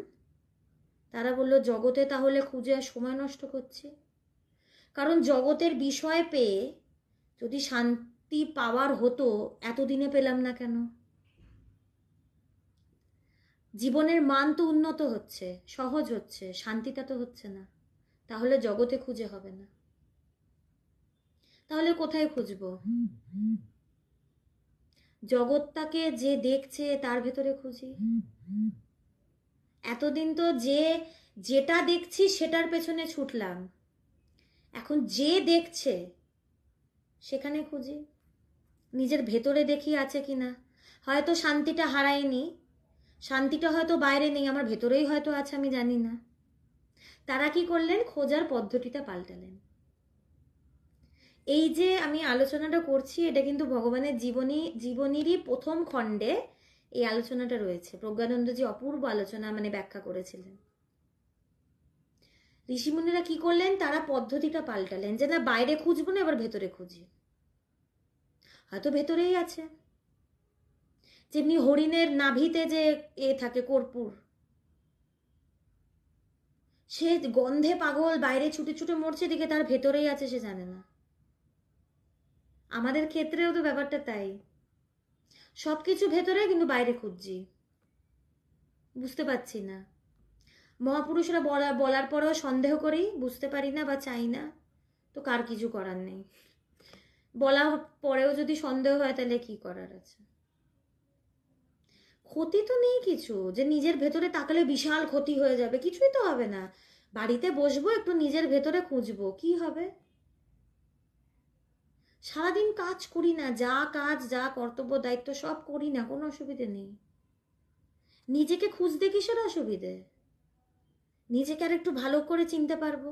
তারা বলল জগতে তাহলে খুঁজে আর সময় নষ্ট করছি। কারণ জগতের বিষয় পেয়ে যদি শান্তি পাওয়ার হতো, এতদিনে পেলাম না কেন? জীবনের মান তো উন্নত হচ্ছে, সহজ হচ্ছে, শান্তিটা তো হচ্ছে না, তাহলে জগতে খুঁজে হবে না। তাহলে কোথায় খুঁজবো? জগৎটাকে যে দেখছে তার ভেতরে খুঁজি। এতদিন তো যেটা দেখছি সেটার পেছনে ছুটলাম, এখন যে দেখছে সেখানে খুঁজি। নিজের ভেতরে দেখি আছে কিনা। হয়তো শান্তিটা হারাইনি, শান্তিটা হয়তো বাইরে নেই, আমার ভেতরেই হয়তো আছে, আমি জানি না। তারা কি করলেন? খোঁজার পদ্ধতিটা পাল্টালেন। এই যে আমি আলোচনাটা করছি, এটা কিন্তু ভগবানের জীবনীরই প্রথম খণ্ডে এই আলোচনাটা রয়েছে। প্রজ্ঞানন্দজি অপূর্ব আলোচনা ব্যাখ্যা করেছিলেন। ঋষিমুনিরা কি করলেন? তারা পদ্ধতিটা পাল্টালেন, যে না বাইরে খুঁজবো না, এবার ভেতরে খুঁজি। হয়তো ভেতরেই আছে। যেমনি হরিণের নাভিতে যে থাকে কর্পূর, সে গন্ধে পাগল, বাইরে ছুটে ছুটে মরছে, দিকে তার ভেতরেই আছে, সে জানে না। আমাদের ক্ষেত্রেও তো ব্যাপারটা তাই। সবকিছু ভেতরে, কিন্তু বাইরে খুঁজছি, বুঝতে পারছি না। মহাপুরুষরা বলার পরেও সন্দেহ করি, বুঝতে পারি না বা চাই না, তো কার কিছু করার নেই। বলা পরেও যদি সন্দেহ হয়, তাহলে কি করার আছে? ক্ষতি তো নেই কিছু, যে নিজের ভেতরে তাকালে বিশাল ক্ষতি হয়ে যাবে, কিছুই তো হবে না। বাড়িতে বসবো, একটু নিজের ভেতরে খুঁজবো, কি হবে? সারাদিন কাজ করি না, যা কাজ, যা কর্তব্য দায়িত্ব সব করি না, কোনো অসুবিধে নেই। নিজেকে খুঁজতে কিসের অসুবিধে? নিজেকে আর একটু ভালো করে চিনতে পারবো।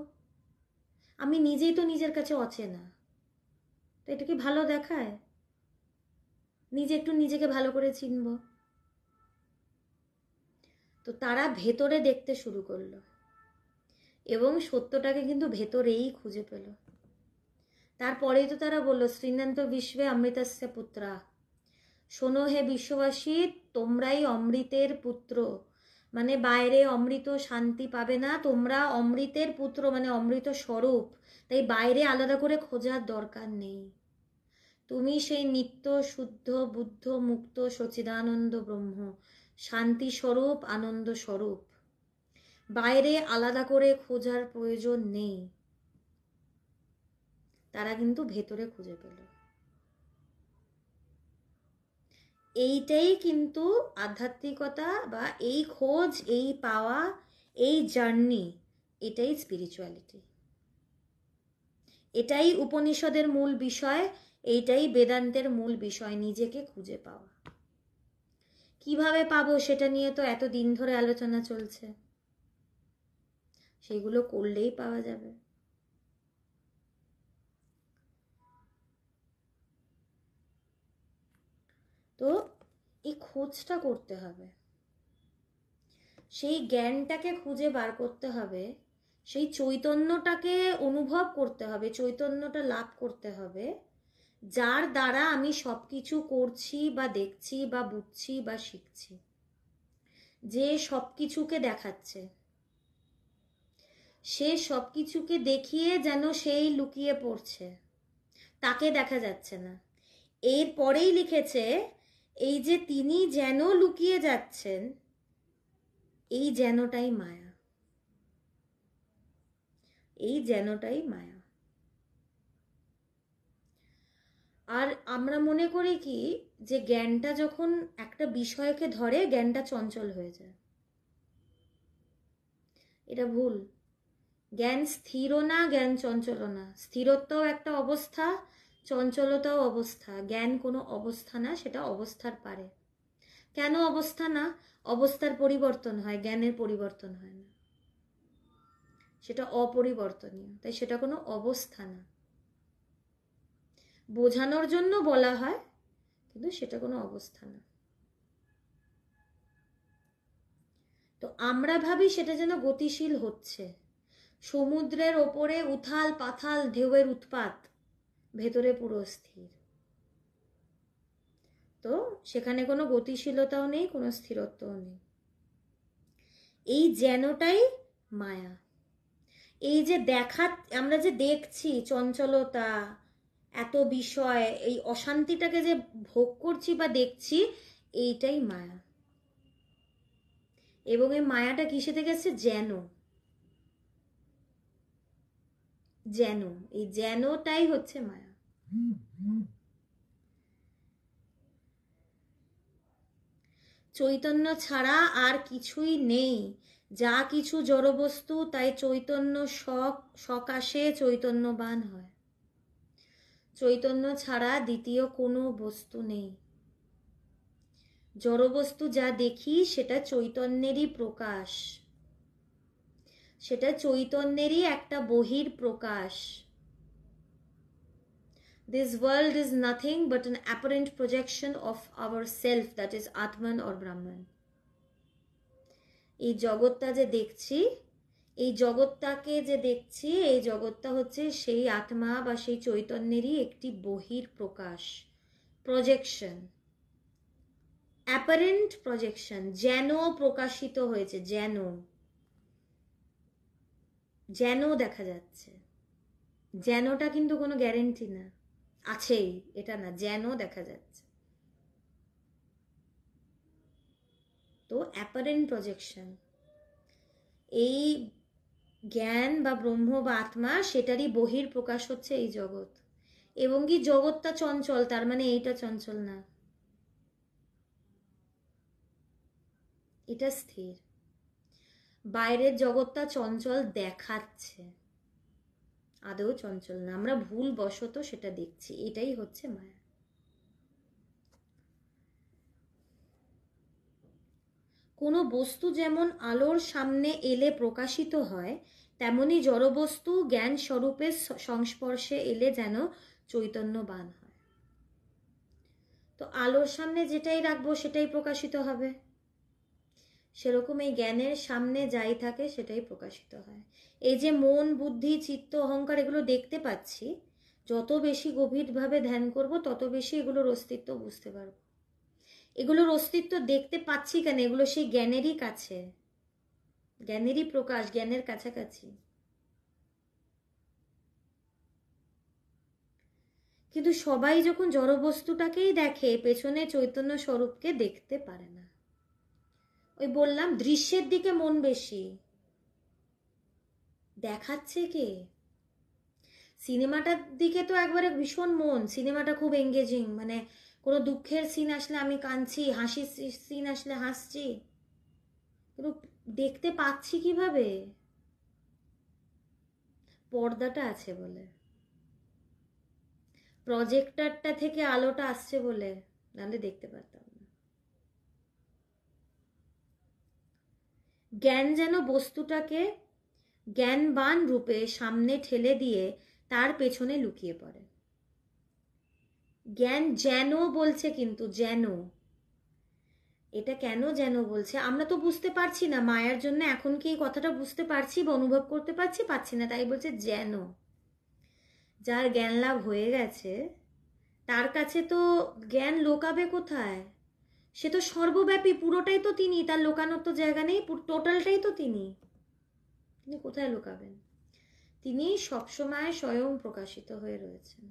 আমি নিজেই তো নিজের কাছে অচেনা, তো এটা কি ভালো দেখায়? নিজে একটু নিজেকে ভালো করে চিনব। তো তারা ভেতরে দেখতে শুরু করলো, এবং সত্যটাকে কিন্তু ভেতরেই খুঁজে পেল। তারপরেই তো তারা বলল, শ্রীনন্ত বিশ্বে অমৃতস্য পুত্রা, শোনো হে বিশ্ববাসী, তোমরাই অমৃতের পুত্র। বাইরে অমৃত শান্তি পাবে না, তোমরা অমৃতের পুত্র, অমৃত স্বরূপ। তাই বাইরে আলাদা করে খোঁজার দরকার নেই। তুমি সেই নিত্য শুদ্ধ বুদ্ধ মুক্ত সচিদানন্দ ব্রহ্ম, শান্তি স্বরূপ, আনন্দ স্বরূপ। বাইরে আলাদা করে খোঁজার প্রয়োজন নেই। তারা কিন্তু ভেতরে খুঁজে পেল। এইটাই কিন্তু আধ্যাত্মিকতা, বা এই খোঁজ, এই পাওয়া, এই জার্নি, এটাই স্পিরিচুয়ালিটি। এটাই উপনিষদের মূল বিষয়, এইটাই বেদান্তের মূল বিষয়, নিজেকে খুঁজে পাওয়া। কিভাবে পাবো সেটা নিয়ে তো এত দিন ধরে আলোচনা চলছে, সেগুলো করলেই পাওয়া যাবে। তো এই খোঁজটা করতে হবে, সেই জ্ঞানটাকে খুঁজে বার করতে হবে, সেই চৈতন্যটাকে অনুভব করতে হবে, চৈতন্যটা লাভ করতে হবে, যার দ্বারা আমি সবকিছু করছি বা দেখছি বা বুঝছি বা শিখছি। যে সবকিছুকে দেখাচ্ছে, সে সবকিছুকে দেখিয়ে যেন সেই লুকিয়ে পড়ছে, তাকে দেখা যাচ্ছে না। এর পরেই লিখেছে, এই যে তিনি যেন লুকিয়ে যাচ্ছেন, এই যেনটাই মায়া, এই যেনটাই মায়া। আর আমরা মনে করি কি, যে জ্ঞানটা যখন একটা বিষয়কে ধরে, জ্ঞানটা চঞ্চল হয়ে যায়। এটা ভুল। জ্ঞান স্থিরও না, জ্ঞান চঞ্চলও না। স্থিরত্বও একটা অবস্থা, চঞ্চলতাও অবস্থা, জ্ঞান কোনো অবস্থা না, সেটা অবস্থার পারে। কেন অবস্থা না? অবস্থার পরিবর্তন হয়, জ্ঞানের পরিবর্তন হয় না, সেটা অপরিবর্তনীয়, তাই সেটা কোনো অবস্থা না। বোঝানোর জন্য বলা হয়, কিন্তু সেটা কোনো অবস্থা না। তো আমরা ভাবি সেটা যেন গতিশীল হচ্ছে, সমুদ্রের ওপরে উথাল পাথাল ঢেউয়ের উৎপাত, ভেতরে পুরো স্থির। তো সেখানে কোনো গতিশীলতাও নেই, কোনো স্থিরত্বও নেই। এই যেনটাই মায়া। এই যে দেখা, আমরা যে দেখছি চঞ্চলতা, এত বিষয়, এই অশান্তিটাকে যে ভোগ করছি বা দেখছি, এইটাই মায়া। এবং এই মায়াটা কিসে থেকে এসছে? যেন, যেন, এই যেনটাই হচ্ছে মায়া। চৈতন্য ছাড়া আর কিছুই নেই। যা কিছু জড়বস্তু তাই চৈতন্য সকাশে চৈতন্যবান হয়। চৈতন্য ছাড়া দ্বিতীয় কোনো বস্তু নেই। জড়বস্তু যা দেখি সেটা চৈতন্যেরই প্রকাশ, সেটা চৈতন্যেরই একটা বহির প্রকাশ। This world is nothing but an apparent projection of our self, that is Atman or Brahman. এই জগৎটা যে দেখছি, এই জগৎটাকে যে দেখছি, এই জগৎটা হচ্ছে সেই আত্মা বা সেই চৈতন্যেরই একটি বহির প্রকাশ, প্রজেকশন, অ্যাপারেন্ট প্রজেকশন, যেন প্রকাশিত হয়েছে, যেন, যেন দেখা যাচ্ছে। যেনটা কিন্তু কোনো গ্যারেন্টি না, আছেই এটা না, যেন দেখা যাচ্ছে। তো অ্যাপারেন্ট প্রজেকশন, এই জ্ঞান বা ব্রহ্ম বা আত্মা, সেটারই বহির প্রকাশ হচ্ছে এই জগৎ। এবং কি জগৎটা চঞ্চল, তার মানে এইটা চঞ্চল না, এটা স্থির। বাইরের জগৎটা চঞ্চল দেখাচ্ছে, আদৌ চঞ্চল না, আমরা ভুল বশত সেটা দেখছি, এটাই হচ্ছে মায়া। কোনো বস্তু যেমন আলোর সামনে এলে প্রকাশিত হয়, তেমনি জড়বস্তু জ্ঞান স্বরূপের সংস্পর্শে এলে যেন চৈতন্যবান হয়। তো আলোর সামনে যেটাই রাখবো সেটাই প্রকাশিত হবে, সেরকম এই জ্ঞানের সামনে যাই থাকে সেটাই প্রকাশিত হয়। এই যে মন, বুদ্ধি, চিত্ত, অহংকার, এগুলো দেখতে পাচ্ছি, যত বেশি গভীরভাবে ধ্যান করব তত বেশি এগুলোর অস্তিত্ব বুঝতে পারব। এগুলোর অস্তিত্ব দেখতে পাচ্ছি কেন? এগুলো সেই জ্ঞানেরই কাছে, জ্ঞানেরই প্রকাশ, জ্ঞানের কাছাকাছি। কিন্তু সবাই যখন জড়বস্তুটাকেই দেখে, পেছনে চৈতন্য স্বরূপকে দেখতে পারে না। ওই বললাম, দৃশ্যের দিকে মন বেশি, দেখাচ্ছে কে? সিনেমাটার দিকে তো একবারে ভীষণ মন, সিনেমাটা খুব এঙ্গেজিং, মানে কোনো দুঃখের সিন আসলে আমি কাঁদছি, হাসির সিন আসলে হাসছি, কিন্তু দেখতে পাচ্ছি কিভাবে? পর্দাটা আছে বলে, প্রজেক্টরটা থেকে আলোটা আসছে বলে, নাহলে দেখতে পারতাম না। জ্ঞান যেন বস্তুটাকে জ্ঞানবান রূপে সামনে ঠেলে দিয়ে তার পেছনে লুকিয়ে পড়ে। জ্ঞান যেন বলছে, কিন্তু যেন, এটা কেন যেন বলছে আমরা তো বুঝতে পারছি না। মায়ার জন্য এখন কি এই কথাটা বুঝতে পারছি বা অনুভব করতে পারছি? পাচ্ছি না, তাই বলছে যেন। যার জ্ঞান লাভ হয়ে গেছে তার কাছে তো জ্ঞান লোকাবে কোথায়? সে তো সর্বব্যাপী, পুরোটাই তো তিনি, তার লোকানোর তো জায়গা নেই, টোটালটাই তো তিনি, তিনি কোথায় লোকাবেন? তিনি সবসময় স্বয়ং প্রকাশিত হয়ে রয়েছেন।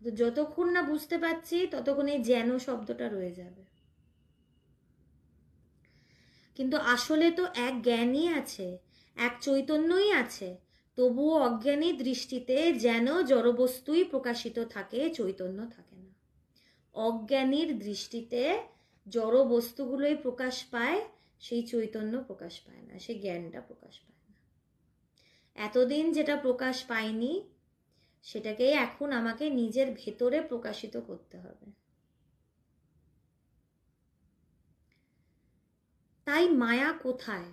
যতক্ষণ না বুঝতে পারছি ততক্ষণ এই যেন শব্দটা রয়ে যাবে। কিন্তু আসলে তো এক জ্ঞানই আছে, এক চৈতন্যই আছে, তবুও অজ্ঞানী দৃষ্টিতে যেন জড়বস্তুই প্রকাশিত থাকে, চৈতন্য থাকে না। অজ্ঞানীর দৃষ্টিতে জড় বস্তুগুলোই প্রকাশ পায়, সেই চৈতন্য প্রকাশ পায় না, সেই জ্ঞানটা প্রকাশ পায় না। এতদিন যেটা প্রকাশ পায়নি সেটাকেই এখন আমাকে নিজের ভেতরে প্রকাশিত করতে হবে। তাই মায়া কোথায়?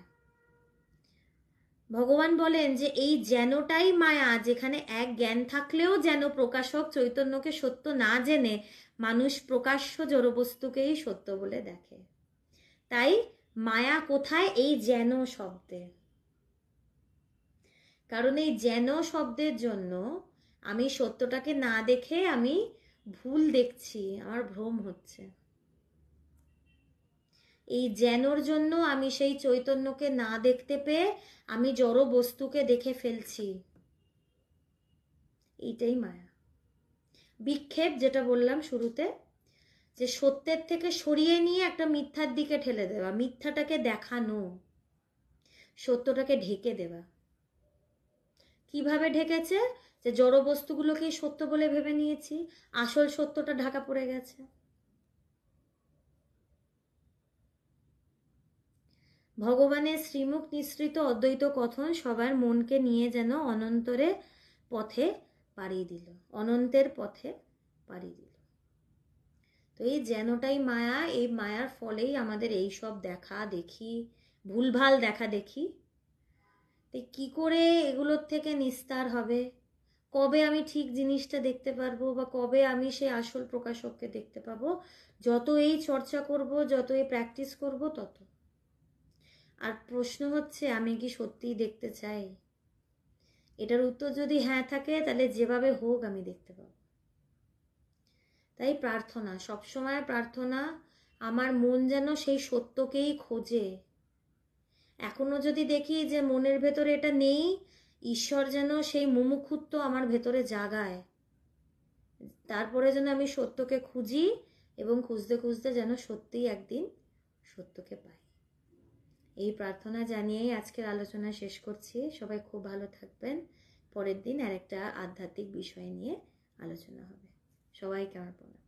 ভগবান বলেন যে এই যেনটাই মায়া, যেখানে এক জ্ঞান থাকলেও যেন প্রকাশক চৈতন্যকে সত্য না জেনে মানুষ প্রকাশ্য জড়বস্তুকেই সত্য বলে দেখে। তাই মায়া কোথায়? এই যেন শব্দে। কারণ এই যেন শব্দের জন্য আমি সত্যটাকে না দেখে আমি ভুল দেখছি, আমার ভ্রম হচ্ছে। এই যেনর জন্য আমি সেই চৈতন্যকে না দেখতে পেয়ে আমি জড় বস্তুকে দেখে ফেলছি। এইটাই মায়া। বিক্ষেপ, যেটা বললাম শুরুতে, যে সত্যের থেকে সরিয়ে নিয়ে একটা মিথ্যার দিকে ঠেলে দেওয়া, মিথ্যাটাকে দেখানো, সত্যটাকে ঢেকে দেওয়া। কিভাবে ঢেকেছে? যে জড় বস্তুগুলোকেই সত্য বলে ভেবে নিয়েছি, আসল সত্যটা ঢাকা পড়ে গেছে। ভগবানের শ্রীমুখ নিঃসৃত অদ্বৈত কথন সবার মনকে নিয়ে যেন অনন্তরে পথে পাড়ি দিল, অনন্তের পথে পাড়ি দিল। তো এই যেনটাই মায়া, এই মায়ার ফলেই আমাদের এই সব দেখা দেখি, ভুলভাল দেখা দেখি। তো কি করে এগুলোর থেকে নিস্তার হবে? কবে আমি ঠিক জিনিসটা দেখতে পারবো, বা কবে আমি সেই আসল প্রকাশককে দেখতে পাবো? যত এই চর্চা করব, যত এই প্র্যাকটিস করব, তত। আর প্রশ্ন হচ্ছে, আমি কি সত্যিই দেখতে চাই? এটার উত্তর যদি হ্যাঁ থাকে, তাহলে যেভাবে হোক আমি দেখতে পাবো। তাই প্রার্থনা, সবসময় প্রার্থনা, আমার মন যেন সেই সত্যকেই খোঁজে। এখনো যদি দেখি যে মনের ভেতরে এটা নেই, ঈশ্বর যেন সেই মুমুক্ষুত্ব আমার ভেতরে জাগায়। তারপরে যেন আমি সত্যকে খুঁজি, এবং খুঁজতে খুঁজতে যেন সত্যিই একদিন সত্যকে পাই। এই প্রার্থনা জানিয়েই আজকের আলোচনা শেষ করছি। সবাই খুব ভালো থাকবেন। পরের দিন আরেকটা আধ্যাত্মিক বিষয় নিয়ে আলোচনা হবে। সবাইকে আমার প্রণাম।